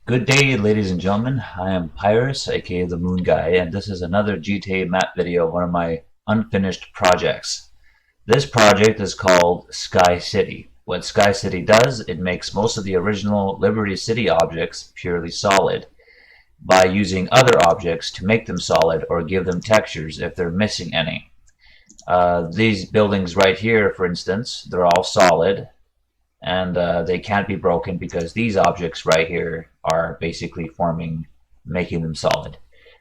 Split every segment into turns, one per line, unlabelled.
Good day, ladies and gentlemen. I am Pyrus, aka the Moon Guy, and this is another GTA map video of one of my unfinished projects. This project is called Sky City. What Sky City does, it makes most of the original Liberty City objects purely solid by using other objects to make them solid or give them textures if they're missing any. These buildings right here, for instance, they're all solid, and they can't be broken because these objects right here are basically making them solid.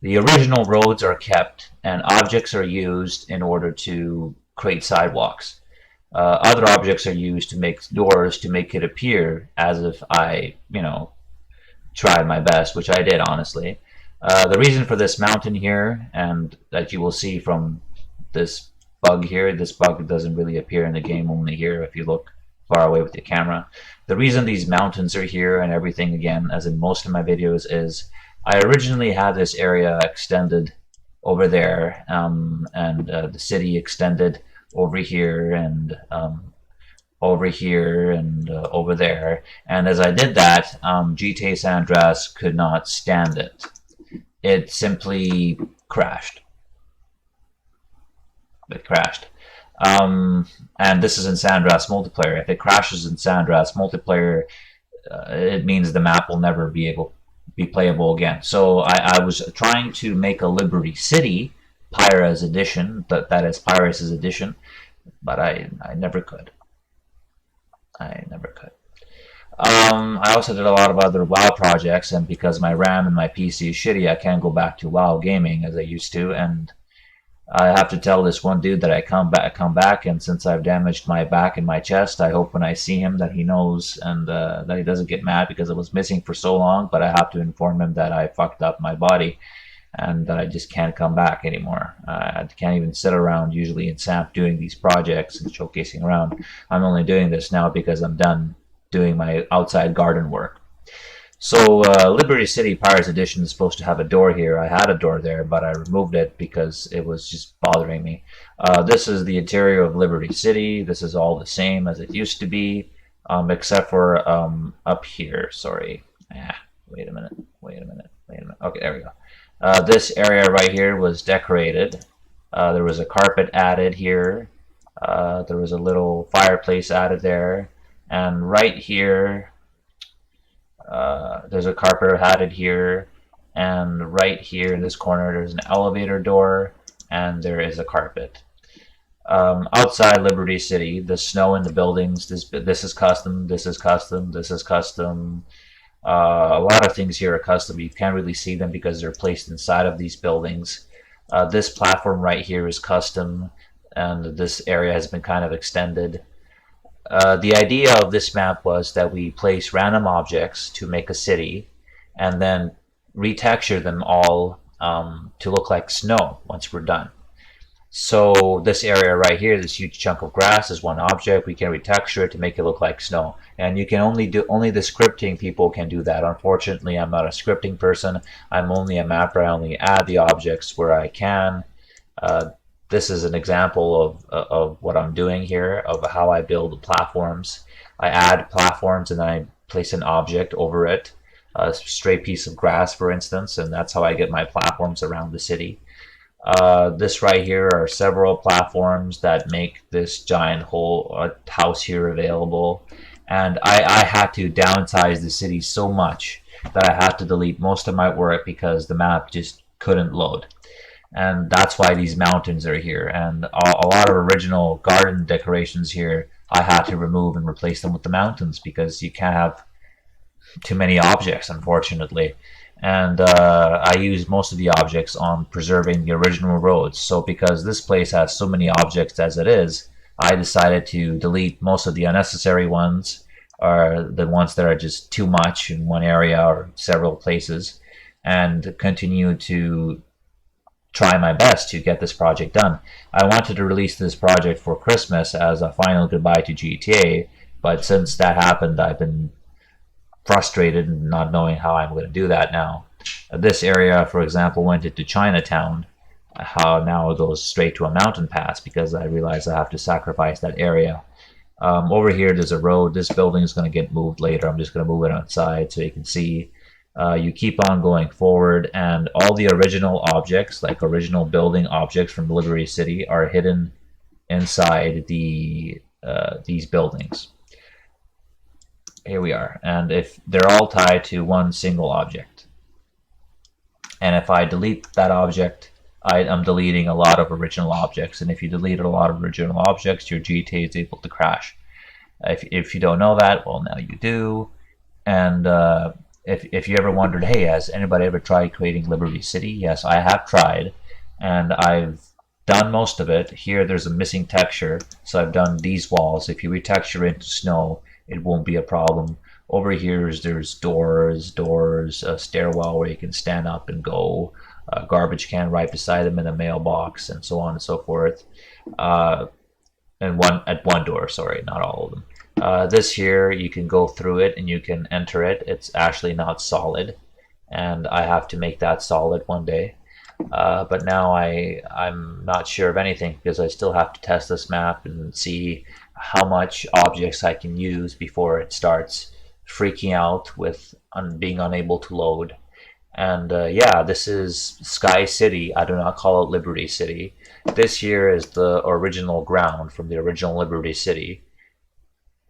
The original roads are kept, and objects are used in order to create sidewalks. Other objects are used to make doors to make it appear as if I tried my best, which I did, honestly. The reason for this mountain here, and that you will see from this bug here, this bug doesn't really appear in the game, only here if you look far away with the camera. The reason these mountains are here and everything, again, as in most of my videos, is I originally had this area extended over there, and the city extended over here and over here and over there. And as I did that, GTA San Andreas could not stand it. It simply crashed. It crashed. And this is in San Andreas multiplayer. If it crashes in San Andreas multiplayer, it means the map will never be playable again. So I was trying to make a Liberty City Pyrus edition, that is Pyrus' edition, but I never could. I never could. I also did a lot of other WoW projects, and because my RAM and my PC is shitty, I can't go back to WoW gaming as I used to, and I have to tell this one dude that I come back, and since I've damaged my back and my chest, I hope when I see him that he knows and that he doesn't get mad because I was missing for so long, but I have to inform him that I fucked up my body and that I just can't come back anymore. I can't even sit around usually in SAMP doing these projects and showcasing around. I'm only doing this now because I'm done doing my outside garden work. So Liberty City Pirates Edition is supposed to have a door here. I had a door there, but I removed it because it was just bothering me. This is the interior of Liberty City. This is all the same as it used to be, except for up here. Sorry. Wait a minute. Okay, there we go. This area right here was decorated. There was a carpet added here. There was a little fireplace added there. And right here, there's a carpet added here, and right here in this corner there's an elevator door, and there is a carpet. Outside Liberty City, the snow in the buildings, this is custom, this is custom, this is custom. A lot of things here are custom. You can't really see them because they're placed inside of these buildings. This platform right here is custom, and this area has been kind of extended. The idea of this map was that we place random objects to make a city and then retexture them all to look like snow once we're done. So this area right here, this huge chunk of grass is one object. We can retexture it to make it look like snow. And you can only the scripting people can do that. Unfortunately, I'm not a scripting person. I'm only a mapper. I only add the objects where I can. This is an example of what I'm doing here, of how I build platforms. I add platforms and then I place an object over it, a straight piece of grass, for instance, and that's how I get my platforms around the city. This right here are several platforms that make this giant whole house here available. And I had to downsize the city so much that I had to delete most of my work because the map just couldn't load. And that's why these mountains are here. And a lot of original garden decorations here, I had to remove and replace them with the mountains because you can't have too many objects, unfortunately. And I used most of the objects on preserving the original roads. So because this place has so many objects as it is, I decided to delete most of the unnecessary ones, or the ones that are just too much in one area or several places, and continue to try my best to get this project done. I wanted to release this project for Christmas as a final goodbye to GTA, but since that happened, I've been frustrated and not knowing how I'm going to do that now. This area, for example, went into Chinatown. How now it goes straight to a mountain pass because I realized I have to sacrifice that area. Over here, there's a road. This building is going to get moved later. I'm just going to move it outside so you can see. You keep on going forward, and all the original objects, like original building objects from Liberty City, are hidden inside these buildings. Here we are, and if they're all tied to one single object, and if I delete that object, I'm deleting a lot of original objects, and if you delete a lot of original objects, your GTA is able to crash. If you don't know that, well, now you do. And if you ever wondered, hey, has anybody ever tried creating Liberty City? Yes, I have tried, and I've done most of it. Here there's a missing texture, so I've done these walls. If you retexture into snow, it won't be a problem. Over here there's doors, a stairwell where you can stand up and go, a garbage can right beside them in a mailbox, and so on and so forth. And one door, sorry, not all of them. This here, you can go through it and you can enter it. It's actually not solid, and I have to make that solid one day. But now I'm not sure of anything because I still have to test this map and see how much objects I can use before it starts freaking out with being unable to load. And yeah, this is Sky City. I do not call it Liberty City. This here is the original ground from the original Liberty City.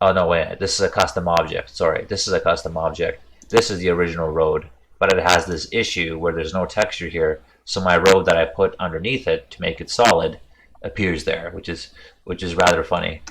Oh no, wait, this is a custom object. Sorry, this is a custom object. This is the original road, but it has this issue where there's no texture here. So my road that I put underneath it to make it solid appears there, which is rather funny.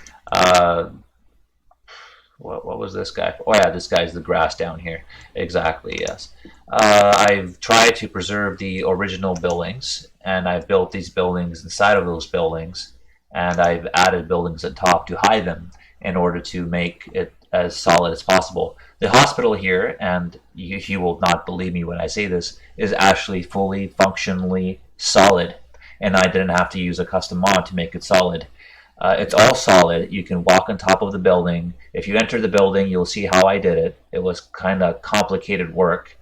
What was this guy? Oh yeah, this guy's the grass down here. Exactly, yes. I've tried to preserve the original buildings, and I've built these buildings inside of those buildings, and I've added buildings at top to hide them in order to make it as solid as possible. The hospital here, and you will not believe me when I say this, is actually fully functionally solid, and I didn't have to use a custom mod to make it solid. It's all solid. You can walk on top of the building. If you enter the building, you'll see how I did it. It was kind of complicated work.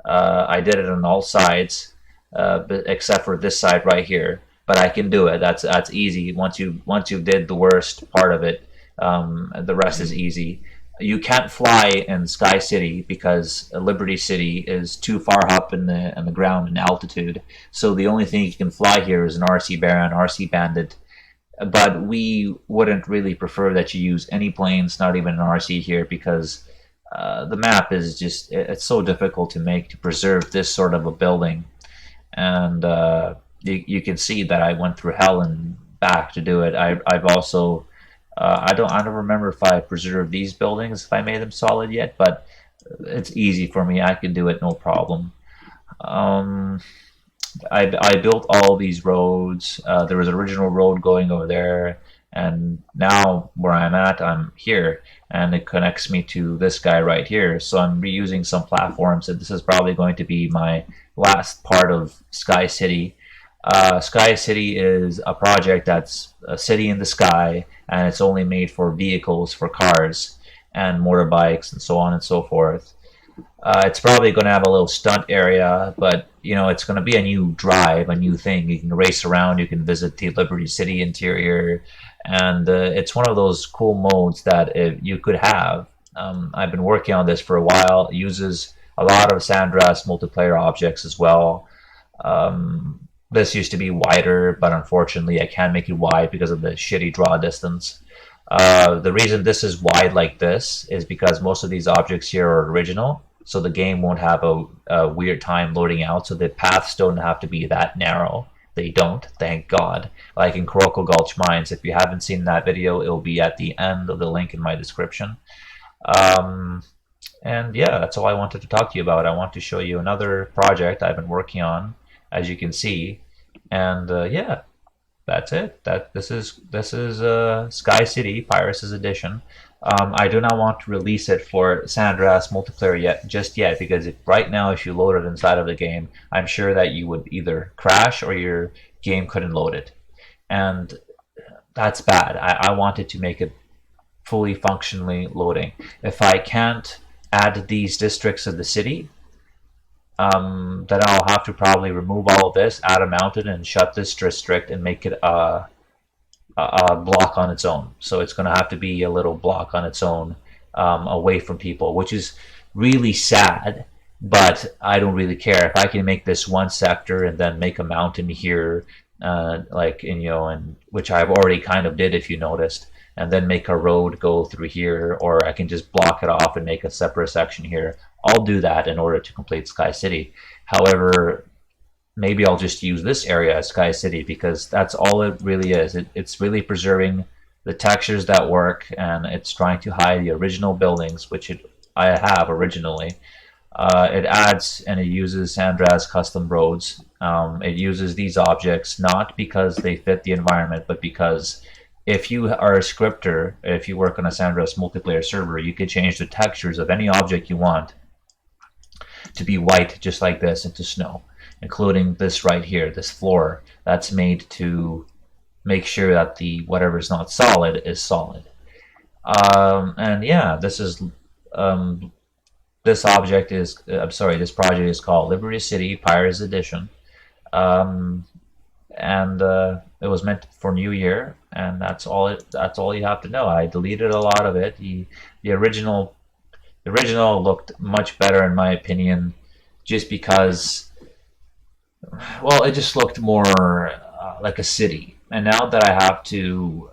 I did it on all sides, except for this side right here. But I can do it. That's easy. Once you did the worst part of it, the rest is easy. You can't fly in Sky City because Liberty City is too far up in the ground in altitude. So the only thing you can fly here is an RC Baron, RC Bandit. But we wouldn't really prefer that you use any planes, not even an RC here, because the map is just, it's so difficult to make, to preserve this sort of a building. And you can see that I went through hell and back to do it. I've also, I don't remember if I preserved these buildings, if I made them solid yet, but it's easy for me. I can do it, no problem. I built all these roads. There was an original road going over there, and now where I'm here, and it connects me to this guy right here. So I'm reusing some platforms, and this is probably going to be my last part of Sky City. Sky City is a project that's a city in the sky, and it's only made for vehicles, for cars and motorbikes and so on and so forth. It's probably going to have a little stunt area, but you know, it's going to be a new drive, a new thing. You can race around, you can visit the Liberty City interior, and it's one of those cool modes that you could have. I've been working on this for a while. It uses a lot of San Andreas multiplayer objects as well. This used to be wider, but unfortunately I can't make it wide because of the shitty draw distance. The reason this is wide like this is because most of these objects here are original, so the game won't have a weird time loading out, so the paths don't have to be that narrow. They don't, thank God. Like in Kuroko Gulch Mines, if you haven't seen that video, it'll be at the end of the link in my description. And yeah, that's all I wanted to talk to you about. I want to show you another project I've been working on, as you can see. And yeah, that's it. This is Sky City Pirates' Edition. I do not want to release it for San Andreas multiplayer just yet, because right now if you load it inside of the game, I'm sure that you would either crash or your game couldn't load it, and that's bad. I wanted to make it fully functionally loading. If I can't add these districts of the city, then I'll have to probably remove all of this, add a mountain, and shut this district and make it a block on its own. So it's going to have to be a little block on its own, away from people, which is really sad but I don't really care if I can make this one sector and then make a mountain here, like in, and which I've already kind of did if you noticed, and then make a road go through here, or I can just block it off and make a separate section here. I'll do that in order to complete Sky City. However, maybe I'll just use this area as Sky City because that's all it really is. It's really preserving the textures that work, and it's trying to hide the original buildings, which I have originally. It adds and it uses Andreas custom roads. It uses these objects not because they fit the environment, but because if you are a scripter, if you work on a Andreas multiplayer server, you can change the textures of any object you want to be white, just like this, into snow, including this right here, this floor. That's made to make sure that the whatever is not solid is solid. And yeah, this is this object is, I'm sorry, this project is called Liberty City Pirates Edition. And it was meant for New Year, and that's all you have to know. I deleted a lot of it. The original looked much better in my opinion, just because, well, it just looked more like a city. And now that I have to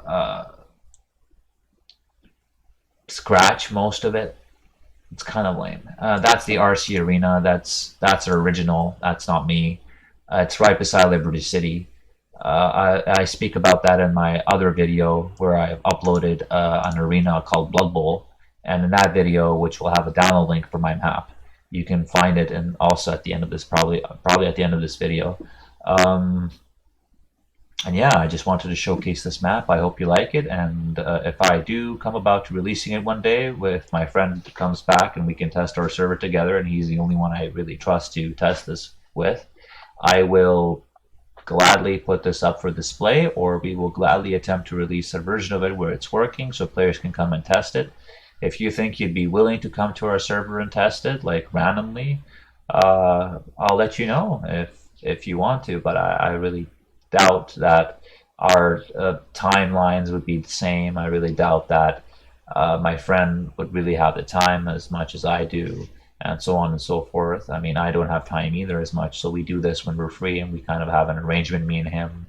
scratch most of it, it's kind of lame. That's the RC Arena. That's original. That's not me. It's right beside Liberty City. I speak about that in my other video where I've uploaded an arena called Blood Bowl. And in that video, which will have a download link for my map, you can find it, and also at the end of this, probably at the end of this video. And yeah, I just wanted to showcase this map. I hope you like it, and if I do come about to releasing it one day, if my friend comes back and we can test our server together, and he's the only one I really trust to test this with, I will gladly put this up for display, or we will gladly attempt to release a version of it where it's working so players can come and test it. If you think you'd be willing to come to our server and test it, like randomly, I'll let you know if you want to, but I really doubt that our timelines would be the same. I really doubt that my friend would really have the time as much as I do, and so on and so forth. I mean, I don't have time either as much, so we do this when we're free, and we kind of have an arrangement, me and him.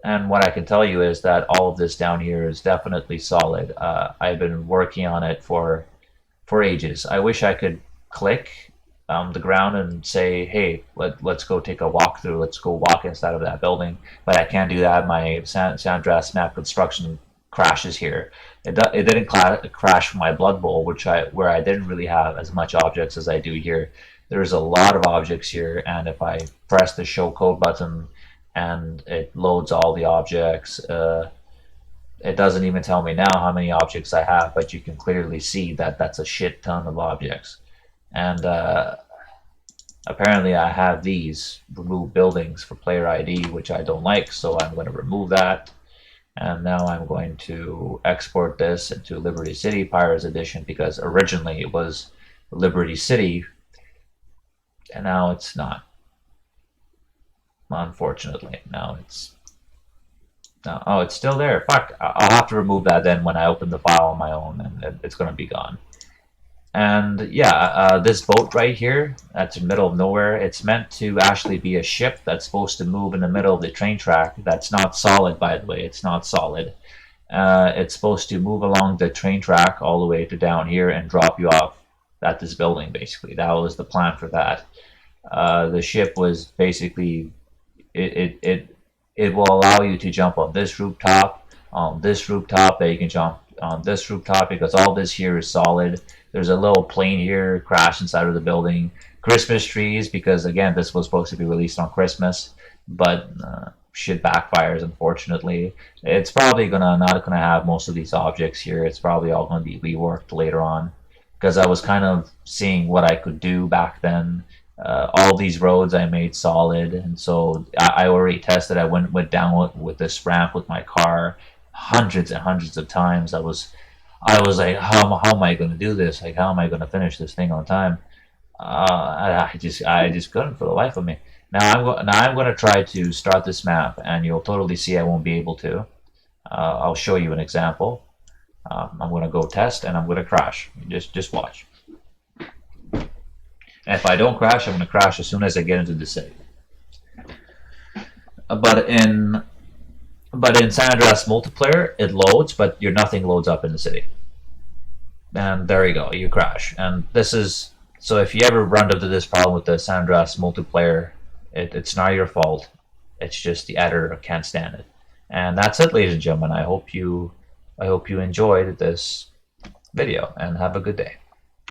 And what I can tell you is that all of this down here is definitely solid. I've been working on it for ages. I wish I could click the ground and say, hey, let's go take a walk through, let's go walk inside of that building, but I can't do that. My San Andreas map construction crashes here. It didn't crash for my Blood Bowl, where I didn't really have as much objects as I do here. There's a lot of objects here, and if I press the show code button and it loads all the objects, it doesn't even tell me now how many objects I have, but you can clearly see that that's a shit ton of objects. And apparently I have these remove buildings for player ID, which I don't like, so I'm going to remove that. And now I'm going to export this into Liberty City Pirates Edition, because originally it was Liberty City, and now it's not. Unfortunately, now it's... Oh, it's still there. Fuck, I'll have to remove that then when I open the file on my own, and it's going to be gone. And yeah, this boat right here, that's in the middle of nowhere, it's meant to actually be a ship that's supposed to move in the middle of the train track. That's not solid, by the way. It's not solid. It's supposed to move along the train track all the way to down here and drop you off at this building, basically. That was the plan for that. The ship was basically... It will allow you to jump on this rooftop, that you can jump on this rooftop, because all this here is solid. There's a little plane here crashed inside of the building. Christmas trees, because again, this was supposed to be released on Christmas, but shit backfires, unfortunately. It's probably not gonna have most of these objects here. It's probably all gonna be reworked later on, because I was kind of seeing what I could do back then. All these roads I made solid, and so I already tested. I went down with this ramp with my car hundreds and hundreds of times. I was like, how am I going to do this? Like, how am I going to finish this thing on time? I just couldn't for the life of me. Now I'm going to try to start this map, and you'll totally see I won't be able to. I'll show you an example. I'm going to go test, and I'm going to crash. Just watch. And if I don't crash, I'm going to crash as soon as I get into the city. But in San Andreas multiplayer, it loads, but nothing loads up in the city. And there you go, you crash. And this is so if you ever run into this problem with the San Andreas multiplayer, it's not your fault. It's just the editor can't stand it. And that's it, ladies and gentlemen. I hope you enjoyed this video and have a good day.